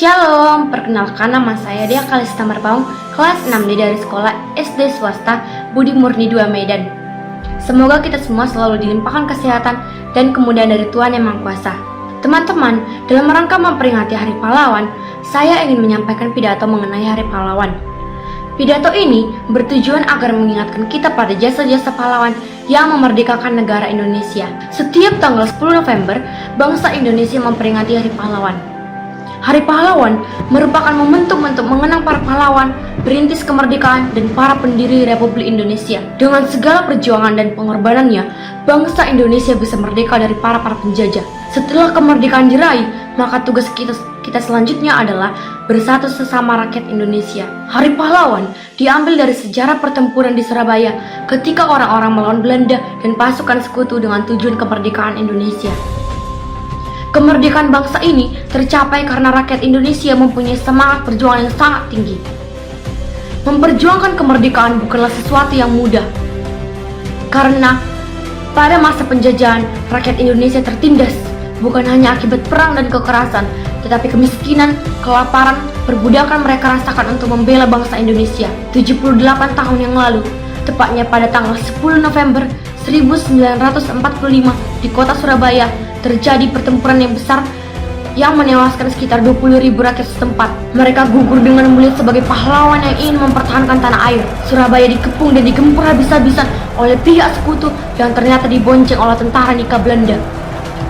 Shalom, perkenalkan nama saya Dea Kalista Marpaung, kelas 6D dari sekolah SD swasta Budi Murni 2 Medan. Semoga kita semua selalu dilimpahkan kesehatan dan kemudahan dari Tuhan Yang Maha Kuasa. Teman-teman, dalam rangka memperingati Hari Pahlawan, saya ingin menyampaikan pidato mengenai Hari Pahlawan. Pidato ini bertujuan agar mengingatkan kita pada jasa-jasa pahlawan yang memerdekakan negara Indonesia. Setiap tanggal 10 November, bangsa Indonesia memperingati Hari Pahlawan. Hari Pahlawan merupakan momentum untuk mengenang para pahlawan, perintis kemerdekaan, dan para pendiri Republik Indonesia. Dengan segala perjuangan dan pengorbanannya, bangsa Indonesia bisa merdeka dari para penjajah. Setelah kemerdekaan diraih, maka tugas kita selanjutnya adalah bersatu sesama rakyat Indonesia. Hari Pahlawan diambil dari sejarah pertempuran di Surabaya ketika orang-orang melawan Belanda dan pasukan sekutu dengan tujuan kemerdekaan Indonesia. Kemerdekaan bangsa ini tercapai karena rakyat Indonesia mempunyai semangat perjuangan yang sangat tinggi. Memperjuangkan kemerdekaan bukanlah sesuatu yang mudah, karena pada masa penjajahan, rakyat Indonesia tertindas bukan hanya akibat perang dan kekerasan, tetapi kemiskinan, kelaparan, perbudakan mereka rasakan untuk membela bangsa Indonesia. 78 tahun yang lalu, tepatnya pada tanggal 10 November 1945 di kota Surabaya, terjadi pertempuran yang besar yang menewaskan sekitar 20.000 rakyat setempat. Mereka gugur dengan melihat sebagai pahlawan yang ingin mempertahankan tanah air. Surabaya dikepung dan digempur habis-habisan oleh pihak sekutu yang ternyata dibonceng oleh tentara Nika Belanda.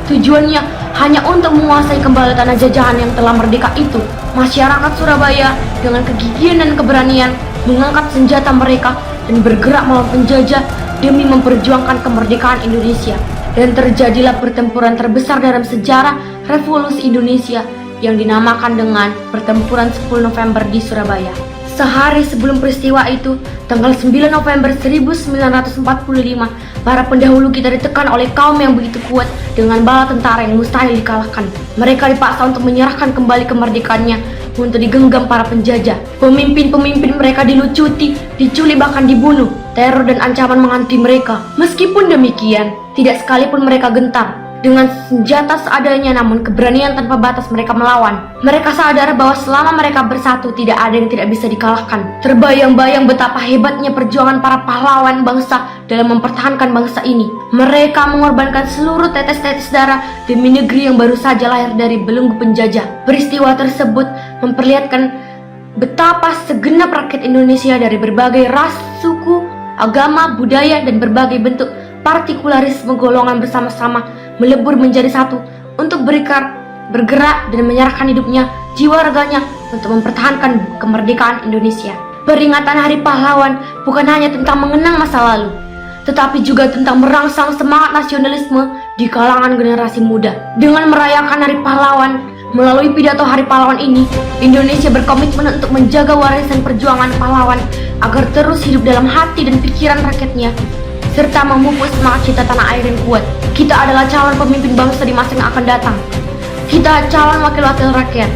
Tujuannya hanya untuk menguasai kembali tanah jajahan yang telah merdeka itu. Masyarakat Surabaya dengan kegigihan dan keberanian mengangkat senjata mereka dan bergerak melawan penjajah demi memperjuangkan kemerdekaan Indonesia. Dan terjadilah pertempuran terbesar dalam sejarah Revolusi Indonesia yang dinamakan dengan Pertempuran 10 November di Surabaya. Sehari sebelum peristiwa itu, tanggal 9 November 1945, para pendahulu kita ditekan oleh kaum yang begitu kuat dengan bala tentara yang mustahil dikalahkan. Mereka dipaksa untuk menyerahkan kembali kemerdekaannya untuk digenggam para penjajah. Pemimpin-pemimpin mereka dilucuti, diculik, bahkan dibunuh. Teror dan ancaman menghantui mereka. Meskipun demikian, tidak sekalipun mereka gentar. Dengan senjata seadanya namun keberanian tanpa batas mereka melawan. Mereka sadar bahwa selama mereka bersatu tidak ada yang tidak bisa dikalahkan. Terbayang-bayang betapa hebatnya perjuangan para pahlawan bangsa dalam mempertahankan bangsa ini. Mereka mengorbankan seluruh tetes-tetes darah demi negeri yang baru saja lahir dari belenggu penjajah. Peristiwa tersebut memperlihatkan betapa segenap rakyat Indonesia dari berbagai ras, suku, agama, budaya, dan berbagai bentuk partikularisme golongan bersama-sama melebur menjadi satu untuk bergerak dan menyerahkan hidupnya, jiwa raganya untuk mempertahankan kemerdekaan Indonesia. Peringatan Hari Pahlawan bukan hanya tentang mengenang masa lalu, tetapi juga tentang merangsang semangat nasionalisme di kalangan generasi muda. Dengan merayakan Hari Pahlawan, melalui pidato Hari Pahlawan ini, Indonesia berkomitmen untuk menjaga warisan perjuangan pahlawan agar terus hidup dalam hati dan pikiran rakyatnya, serta memupuk semangat cita tanah air yang kuat. Kita adalah calon pemimpin bangsa di masa yang akan datang. Kita calon wakil-wakil rakyat.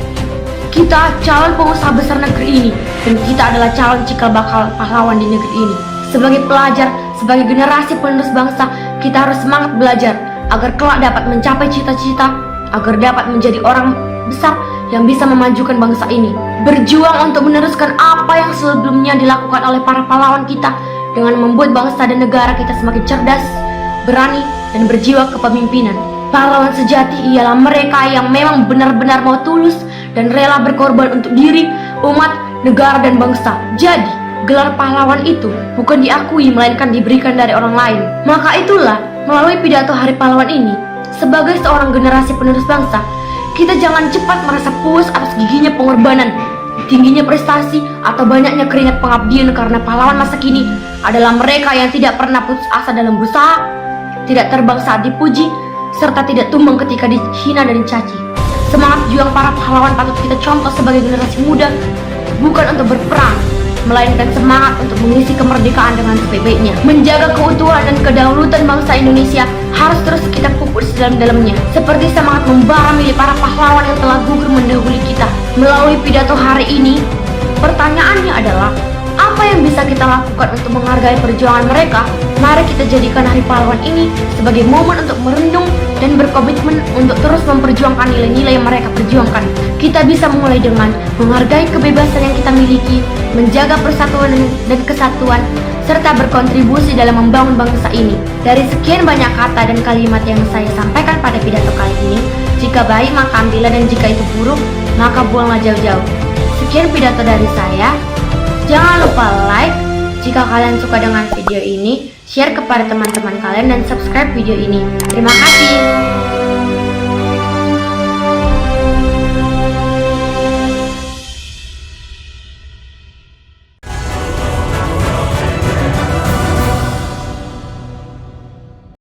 Kita calon pengusaha besar negeri ini, dan kita adalah calon cikal bakal pahlawan di negeri ini. Sebagai pelajar, sebagai generasi penerus bangsa, kita harus semangat belajar agar kelak dapat mencapai cita-cita, agar dapat menjadi orang besar yang bisa memajukan bangsa ini. Berjuang untuk meneruskan apa yang sebelumnya dilakukan oleh para pahlawan kita dengan membuat bangsa dan negara kita semakin cerdas, berani, dan berjiwa kepemimpinan. Pahlawan sejati ialah mereka yang memang benar-benar mau tulus dan rela berkorban untuk diri, umat, negara, dan bangsa. Jadi, gelar pahlawan itu bukan diakui melainkan diberikan dari orang lain. Maka itulah, melalui pidato Hari Pahlawan ini, sebagai seorang generasi penerus bangsa, kita jangan cepat merasa puas atas giginya pengorbanan, tingginya prestasi, atau banyaknya keringat pengabdian, karena pahlawan masa kini adalah mereka yang tidak pernah putus asa dalam berusaha, tidak terbang saat dipuji, serta tidak tumbang ketika dihina dan dicaci. Semangat juang para pahlawan patut kita contoh sebagai generasi muda, bukan untuk berperang, melainkan semangat untuk mengisi kemerdekaan dengan sebaik-baiknya. Menjaga keutuhan dan kedaulatan bangsa Indonesia harus terus kita pupuk sedalam-dalamnya, seperti semangat membara milik para pahlawan yang telah gugur mendahului kita. Melalui pidato hari ini, pertanyaannya adalah, Apa yang bisa kita lakukan untuk menghargai perjuangan mereka? Mari kita jadikan Hari Pahlawan ini sebagai momen untuk merenung dan berkomitmen untuk terus memperjuangkan nilai-nilai yang mereka perjuangkan. Kita bisa mulai dengan menghargai kebebasan yang kita miliki, menjaga persatuan dan kesatuan, serta berkontribusi dalam membangun bangsa ini. Dari sekian banyak kata dan kalimat yang saya sampaikan pada pidato kali ini, jika baik maka ambillah dan jika itu buruk maka buanglah jauh-jauh. Sekian pidato dari saya. Jangan lupa like jika kalian suka dengan video ini, share kepada teman-teman kalian dan subscribe video ini. Terima kasih.